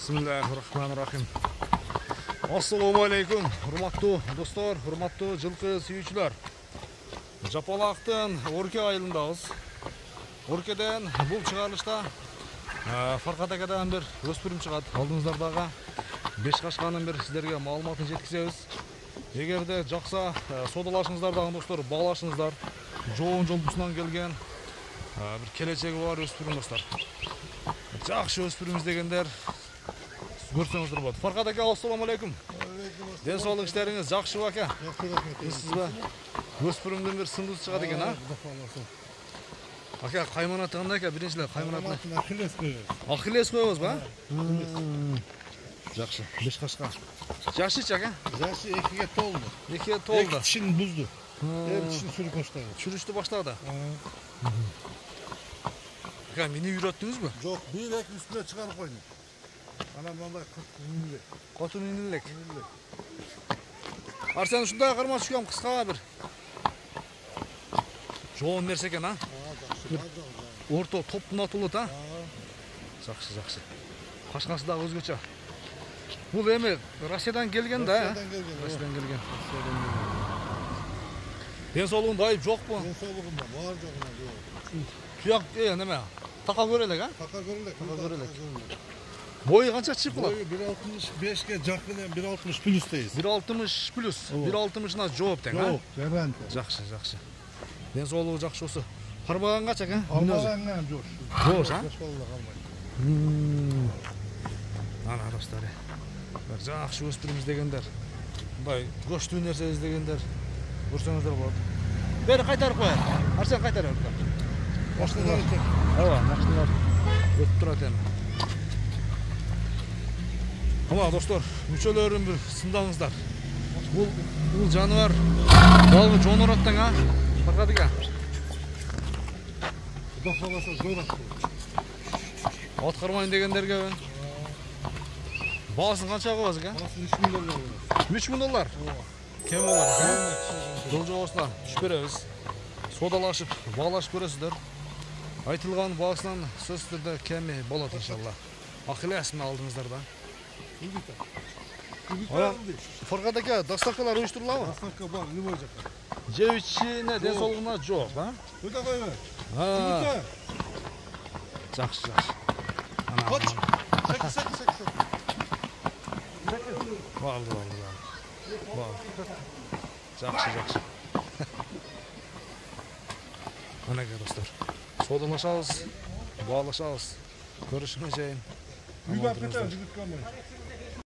Bismillahirrahmanirrahim. Assalamu alaikum. Hurmatlı dostlar, hurmatlı жылкы сүйүүчүлөр. Жапалактын Орке айылындабыз. Оркеден бул чыгарылышта Фаркат акадан бир өспүрүм чыгат. Алдыңыздардагы 5 кашканын бир сиздерге маалыматын жеткизебиз. Эгерде жакса содалашыңыздар дагы достор, баалашыңыздар. Жоон жолдусунан келген бир келечеги бар өспүрүм достор. Жакшы өспүрүм издегендер көрсөңүздөр болот. Фаркат ака, ассаламу алейкум. Ден соолук иштериңиз жакшыбы ака? Сизби өспүрүмдөн бир сындыз чыгат экен, а? Ака, каймана тыгында ака, биринчилер кайманатына. Ахиллес коебуз. Ахиллес коебуз ба? Жакшы, 5 кашка. Жашычы ака? Жашы 2ге толду. 2ге толду. Тишин бузду. Тишин сүрүп баштады. Чүрүштү баштады. Ака, мени үйрөттүңүзбү? Жок, бир эки үстүнө чыгарып койдум. Анан мындай минилек. Котун минилек. Арсен ушундай кармаш түшкөн кыска бир. Жоон нерсе экен, а? Орто топтун атылыт, а? Жакшы, жакшы. Кашкасы дагы өзгөчө. Бул эми Россиядан келген да, Россиядан келген. Ден соолугун дайып жокпу? Ден соолугум бар жогуна жок. Туяк неме? Така көрөлүк, а? Така көрөлүк. Бою канча чыгып калат? Бою 1.65ге жакын 1.60 плюс дейбиз. 1.60 плюс. 1.60на жооп тең, а? Жарант. Жакшы, жакшы. Ден соолугу жакшы болсо. Карбаган канча экен? Алмаганга жош. Жош, а? Калмайт. Ана достор. Жакшы өспүрүм издегендер. Мындай көчтүү нерсе издегендер. Көрсөңүздөр болот. Бери кайтарып коет. Арсен кайтарып коет. Машиналар экен. Ооба, машиналар өтүп турат эми. Ама достор, мүчөлөрүн бир сындаңыздар. Бул жаныбар дагы жонорот тең, а? Фаркат ака. Кудай кааласа жойрак. Ат кармайын дегендерге баасын канча коебуз ака? Баасын $3000. $3000. Кем болар, а? Жол жобосунан түшүп беребиз. Содалашып, баалашып көрөсүздөр. Айтылган баасынан сөзсүз түрдө кеми болот иншалла. Ахиллесин алдыңыздарда. Фаркат ака, доставкалар уюштурулабы? Доставка бар, любой жака. Жеп ичине ден соолугуна жок, а? Кудай койбой. Жакшы, жакшы. Коч. Сек. Балды. Жакшы. Анага достор. Содалашабыз, баалашабыз. Көрүшүнгө чейин. Үйгө алып кетебиз, жигит калмай.